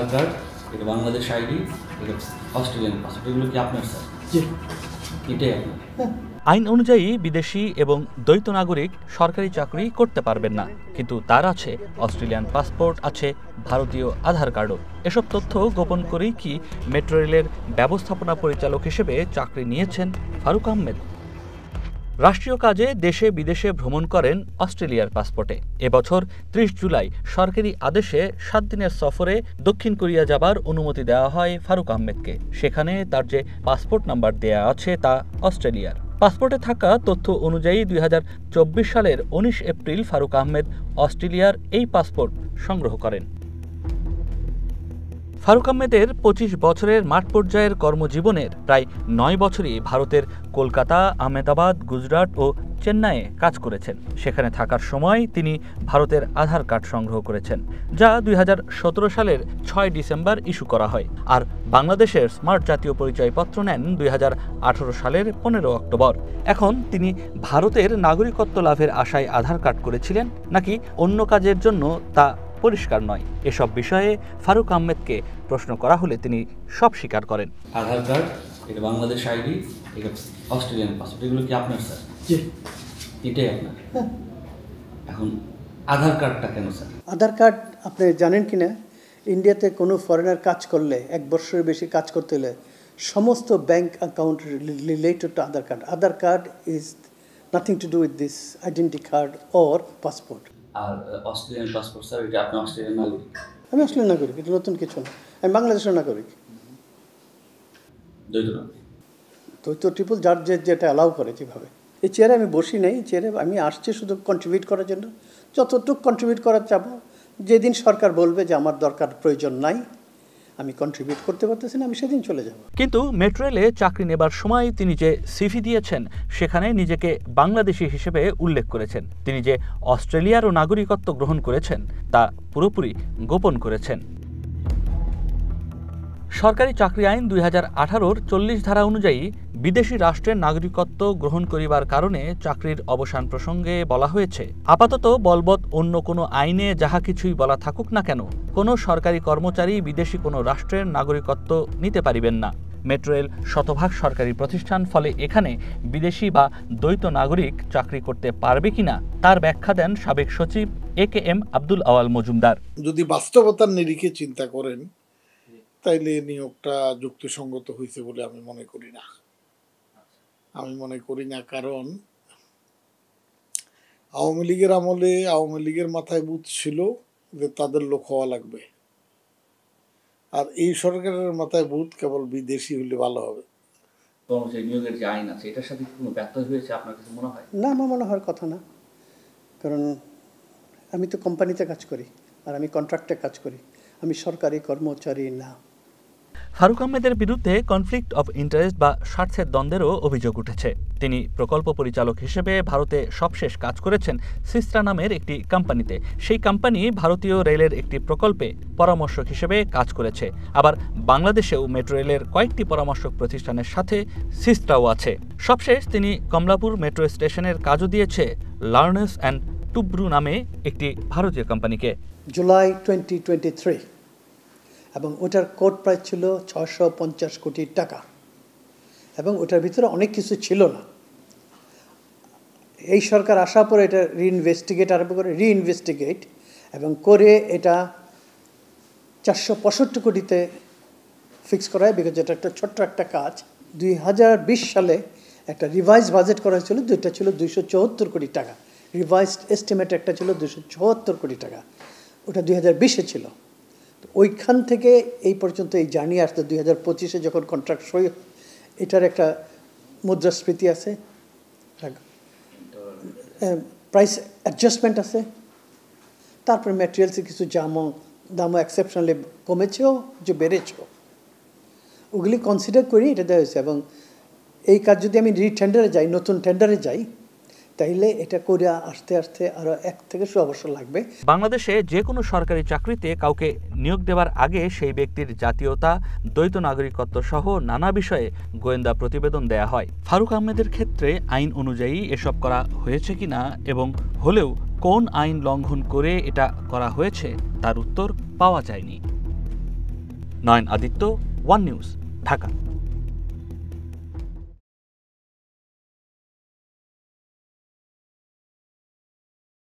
আধার card, এটা Bangladesh ID, এটা Australian passport, এগুলো কি আপনার স্যার? জি, এটাই আপনার। আইন অনুযায়ী বিদেশি এবং দ্বৈত নাগরিক সরকারি চাকরি করতে পারবেন না, কিন্তু তার আছে অস্ট্রেলিয়ান পাসপোর্ট, আছে ভারতীয় আধার কার্ডও। এসব তথ্য গোপন করেই কি মেট্রো রেলের ব্যবস্থাপনা পরিচালক হিসেবে চাকরি নিয়েছেন ফারুক আহমেদ? রাষ্ট্রীয় কাজে দেশে বিদেশে ভ্রমণ করেন অস্ট্রেলিয়ার পাসপোর্টে। এবছর ৩০ জুলাই সরকারি আদেশে ৭ দিনের সফরে দক্ষিণ কোরিয়া যাবার অনুমতি দেওয়া হয় ফারুক আহমেদকে। সেখানে তার যে পাসপোর্ট নাম্বার দেয়া আছে তা অস্ট্রেলিয়ার। পাসপোর্টে থাকা তথ্য অনুযায়ী ২০২৪ সালের ১৯ এপ্রিল ফারুক আহমেদ অস্ট্রেলিয়ার এই পাসপোর্ট সংগ্রহ করেন। ফারুক আহমেদের ২৫ বছরের মাঠ পর্যায়ের কর্মজীবনের প্রায় ৯ বছরই ভারতের কলকাতা, আহমেদাবাদ, গুজরাট ও চেন্নাইয়ে কাজ করেছেন। সেখানে থাকার সময় তিনি ভারতের আধার কার্ড সংগ্রহ করেছেন, যা ২০১৭ সালের ৬ ডিসেম্বর ইস্যু করা হয়। আর বাংলাদেশের স্মার্ট জাতীয় পরিচয়পত্র নেন ২০১৮ সালের ১৫ অক্টোবর। এখন তিনি ভারতের নাগরিকত্ব লাভের আশায় আধার কার্ড করেছিলেন নাকি অন্য কাজের জন্য তা পরিষ্কার নয়। এসব বিষয়ে ফারুক আহমেদকে প্রশ্ন করা হলে তিনি সব স্বীকার করেন। আধার কার্ড, এটা বাংলাদেশ আইডি, এটা অস্ট্রেলিয়ান পাসপোর্ট, এগুলো কি আপনার স্যার? জি, এটাই আপনার। এখন আধার কার্ডটা কেন স্যার? আধার কার্ড আপনি জানেন কি না, ইন্ডিয়াতে কোনো ফরেনার কাজ করলে ১ বছরের বেশি কাজ করতে হলে সমস্ত bank account related to Aadhaar card. Aadhaar card is nothing to do with this identity card or passport. আর অস্ট্রেলিয়ান পাসপোর্ট স্যার, এটা আপনি অস্ট্রেলিয়ান নাগরিক? আমি অস্ট্রেলিয়ান নাগরিক, এটা নতুন কিছু না। আমি বাংলাদেশের নাগরিক। দ্বৈত নাগরিক? দ্বৈত ট্রিপল যার যেটা অ্যালাউ করে যেভাবে। এই চেয়ারে আমি বসি নেই, চেয়ারে আমি আসছি শুধু কন্ট্রিবিউট করার জন্য। যতটুকু কন্ট্রিবিউট করার চাবো, যেদিন সরকার বলবে যে আমার দরকার প্রয়োজন নাই, আমি কন্ট্রিবিউট করতে পারতেছি না, আমি সেদিন চলে যাব। কিন্তু মেট্রো রেলে চাকরি নেবার সময় তিনি যে সিভি দিয়েছেন সেখানে নিজেকে বাংলাদেশি হিসেবে উল্লেখ করেছেন। তিনি যে অস্ট্রেলিয়ারও নাগরিকত্ব গ্রহণ করেছেন তা পুরোপুরি গোপন করেছেন। সরকারি চাকরি আইন ২০১৮-র ৪০ ধারা অনুযায়ী বিদেশি রাষ্ট্রের নাগরিকত্ব গ্রহণ করিবার কারণে চাকরির অবসান প্রসঙ্গে বলা হয়েছে, আপাতত বলবৎ অন্য কোনো আইনে যাহা কিছুই বলা থাকুক না কেন, কোনো সরকারি কর্মচারী বিদেশি কোনো রাষ্ট্রের নাগরিকত্ব নিতে পারিবেন না। মেট্রো রেল শতভাগ সরকারি প্রতিষ্ঠান, ফলে এখানে বিদেশি বা দ্বৈত নাগরিক চাকরি করতে পারবে কিনা তার ব্যাখ্যা দেন সাবেক সচিব AKM আব্দুল আওয়াল মজুমদার। যদি বাস্তবতার নিরিখে চিন্তা করেন তাইলে নিয়োগটা যুক্তিসঙ্গত হয়েছে বলে আমি মনে করি না। কারণ আওয়ামী লীগের আমলে আওয়ামী লীগের মাথায় বুথ ছিল যে তাদের লোক হওয়া লাগবে, আর এই সরকারের মাথায় বুথ কেবল বিদেশি হলে ভালো হবে। কর্মচারী নিয়োগের যে আইন আছে, এটার সাথে কোনো ব্যত্যয় হয়েছে আপনার কাছে মনে হয়? না, আমার মনে হওয়ার কথা না, কারণ আমি তো কোম্পানিতে কাজ করি আর আমি কন্ট্রাক্টে কাজ করি, আমি সরকারি কর্মচারী না। ফারুক আহমেদের বিরুদ্ধে কনফ্লিক্ট অফ ইন্টারেস্ট বা স্বার্থের দ্বন্দ্বেরও অভিযোগ উঠেছে। তিনি প্রকল্প পরিচালক হিসেবে ভারতে সবশেষ কাজ করেছেন সিস্ত্রা নামের একটি কোম্পানিতে। সেই কোম্পানি ভারতীয় রেলের একটি প্রকল্পে পরামর্শক হিসেবে কাজ করেছে। আবার বাংলাদেশেও মেট্রো রেলের কয়েকটি পরামর্শক প্রতিষ্ঠানের সাথে সিস্ত্রাও আছে। সবশেষ তিনি কমলাপুর মেট্রো স্টেশনের কাজও দিয়েছে লার্নেস অ্যান্ড টুব্রু নামে একটি ভারতীয় কোম্পানিকে। জুলাই 2023, এবং ওটার কোট প্রাইস ছিল ৬৫০ কোটি টাকা, এবং ওটার ভিতরে অনেক কিছু ছিল না। এই সরকার আসার পরে এটা রিইনভেস্টিগেট এবং করে এটা ৪৬৫ কোটিতে ফিক্স করা হয়, বিকজ এটা একটা ছোট্ট একটা কাজ। ২০২০ সালে একটা রিভাইজ বাজেট করা হয়েছিল, যেটা ছিল ২৭৪ কোটি টাকা। রিভাইজড এস্টিমেট একটা ছিল ২৭৪ কোটি টাকা, ওটা ২০২০-এ ছিল। ওইখান থেকে এই পর্যন্ত এই জার্নি আসতে ২০২৫-এ যখন কন্ট্রাক্ট সই, এটার একটা মুদ্রাস্ফীতি আছে, প্রাইস অ্যাডজাস্টমেন্ট আছে, তারপরে ম্যাটেরিয়ালসের কিছু দামও এক্সেপশনালি কমেছেও যে বেড়েছেও, ওগুলি কনসিডার করি এটা দেওয়া হয়েছে। এবং এই কাজ যদি আমি টেন্ডারে যাই, নতুন টেন্ডারে যাই, তাইলে এটা করে আসতে আসতে আরও ১ থেকে ১৬ বছর লাগবে। বাংলাদেশে যে কোনো সরকারি চাকরিতে কাউকে নিয়োগ দেওয়ার আগে সেই ব্যক্তির জাতীয়তা, দ্বৈত নাগরিকত্ব সহ নানা বিষয়ে গোয়েন্দা প্রতিবেদন দেয়া হয়। ফারুক আহমেদের ক্ষেত্রে আইন অনুযায়ী এসব করা হয়েছে কিনা এবং হলেও কোন আইন লঙ্ঘন করে এটা করা হয়েছে তার উত্তর পাওয়া যায়নি। নয়ন আদিত্য, ওয়ান নিউজ, ঢাকা।